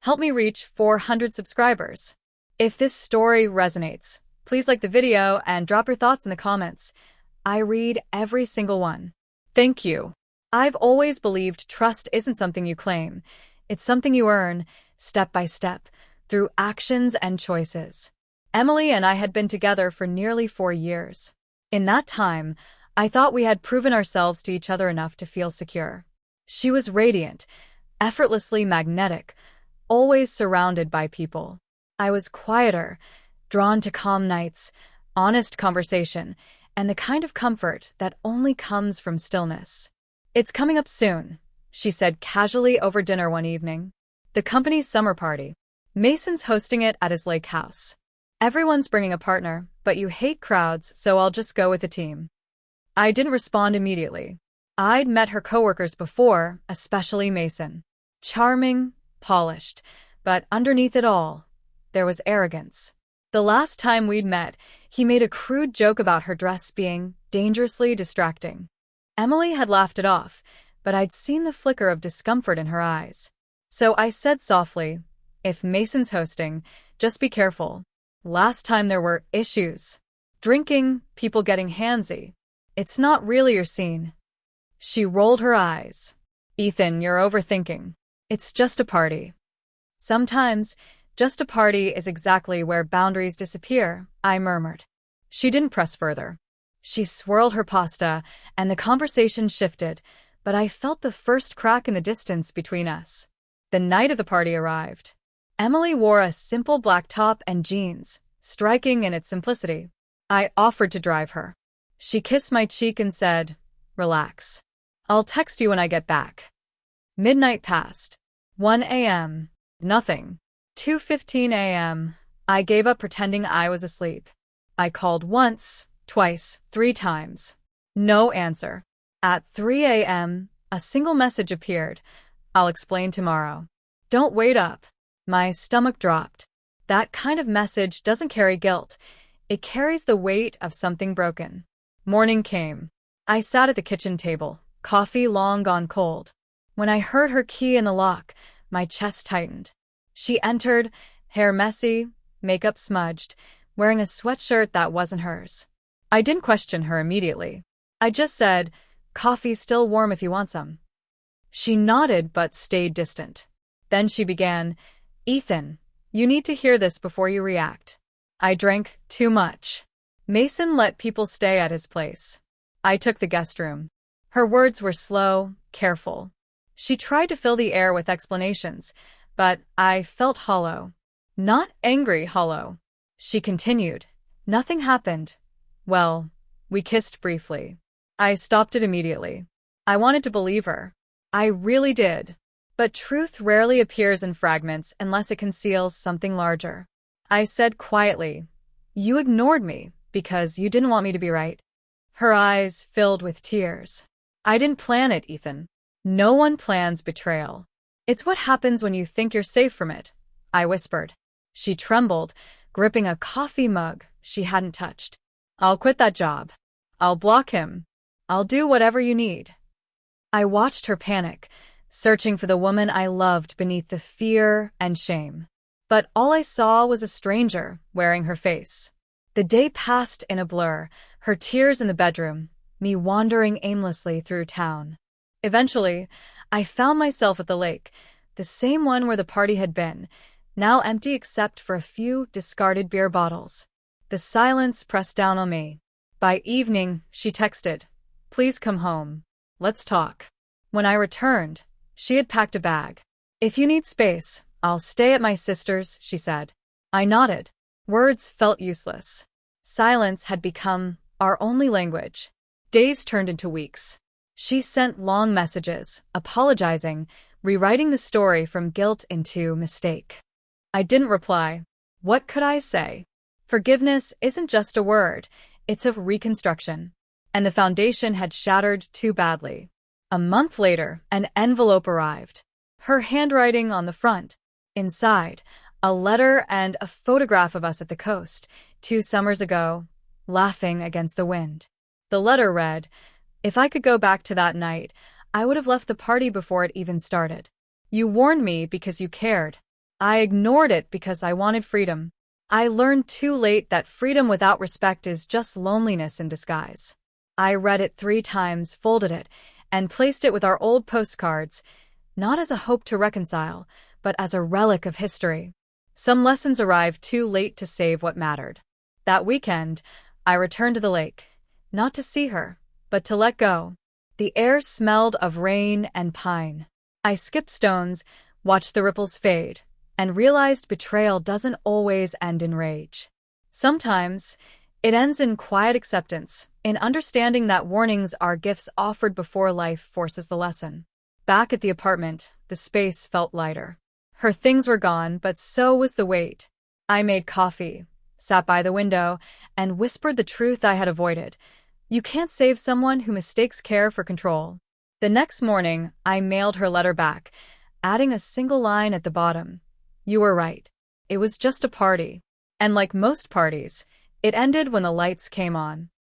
Help me reach 400 subscribers. If this story resonates, please like the video and drop your thoughts in the comments. I read every single one. Thank you. I've always believed trust isn't something you claim. It's something you earn, step by step, through actions and choices. Emily and I had been together for nearly 4 years. In that time, I thought we had proven ourselves to each other enough to feel secure. She was radiant, effortlessly magnetic, always surrounded by people. I was quieter, drawn to calm nights, honest conversation, and the kind of comfort that only comes from stillness. "It's coming up soon," she said casually over dinner one evening. "The company's summer party. Mason's hosting it at his lake house. Everyone's bringing a partner, but you hate crowds, so I'll just go with the team." I didn't respond immediately. I'd met her coworkers before, especially Mason. Charming, polished, but underneath it all, there was arrogance. The last time we'd met, he made a crude joke about her dress being dangerously distracting. Emily had laughed it off, but I'd seen the flicker of discomfort in her eyes. So I said softly, "If Mason's hosting, just be careful. Last time there were issues. Drinking, people getting handsy. It's not really your scene." She rolled her eyes. "Ethan, you're overthinking. It's just a party." "Sometimes, just a party is exactly where boundaries disappear," I murmured. She didn't press further. She swirled her pasta, and the conversation shifted, but I felt the first crack in the distance between us. The night of the party arrived. Emily wore a simple black top and jeans, striking in its simplicity. I offered to drive her. She kissed my cheek and said, "Relax. I'll text you when I get back." Midnight passed. 1 a.m. Nothing. 2:15 a.m. I gave up pretending I was asleep. I called once, twice, 3 times. No answer. At 3 a.m., a single message appeared. "I'll explain tomorrow. Don't wait up." My stomach dropped. That kind of message doesn't carry guilt. It carries the weight of something broken. Morning came. I sat at the kitchen table, coffee long gone cold. When I heard her key in the lock, my chest tightened. She entered, hair messy, makeup smudged, wearing a sweatshirt that wasn't hers. I didn't question her immediately. I just said, "Coffee's still warm if you want some." She nodded but stayed distant. Then she began, "Ethan, you need to hear this before you react. I drank too much. Mason let people stay at his place. I took the guest room." Her words were slow, careful. She tried to fill the air with explanations, but I felt hollow. Not angry hollow. She continued, "Nothing happened. Well, we kissed briefly." I stopped it immediately. I wanted to believe her. I really did. But truth rarely appears in fragments unless it conceals something larger. I said quietly, "You ignored me because you didn't want me to be right." Her eyes filled with tears. "I didn't plan it, Ethan. No one plans betrayal. It's what happens when you think you're safe from it," I whispered. She trembled, gripping a coffee mug she hadn't touched. "I'll quit that job. I'll block him. I'll do whatever you need." I watched her panic, searching for the woman I loved beneath the fear and shame. But all I saw was a stranger wearing her face. The day passed in a blur, her tears in the bedroom, me wandering aimlessly through town. Eventually, I found myself at the lake, the same one where the party had been, now empty except for a few discarded beer bottles. The silence pressed down on me. By evening, she texted, "Please come home. Let's talk." When I returned, she had packed a bag. "If you need space, I'll stay at my sister's," she said. I nodded. Words felt useless. Silence had become our only language. Days turned into weeks. She sent long messages, apologizing, rewriting the story from guilt into mistake. I didn't reply. What could I say? Forgiveness isn't just a word, it's a reconstruction. And the foundation had shattered too badly. A month later, an envelope arrived. Her handwriting on the front. Inside, a letter and a photograph of us at the coast, 2 summers ago, laughing against the wind. The letter read, "If I could go back to that night, I would have left the party before it even started. You warned me because you cared. I ignored it because I wanted freedom. I learned too late that freedom without respect is just loneliness in disguise. I read it 3 times, folded it, and placed it with our old postcards, not as a hope to reconcile, but as a relic of history. Some lessons arrived too late to save what mattered. That weekend, I returned to the lake, not to see her, but to let go. The air smelled of rain and pine. I skipped stones, watched the ripples fade, and realized betrayal doesn't always end in rage. Sometimes, it ends in quiet acceptance, in understanding that warnings are gifts offered before life forces the lesson. Back at the apartment, the space felt lighter. Her things were gone, but so was the weight. I made coffee, sat by the window, and whispered the truth I had avoided. You can't save someone who mistakes care for control. The next morning, I mailed her letter back, adding a single line at the bottom. You were right. It was just a party. And like most parties, it ended when the lights came on.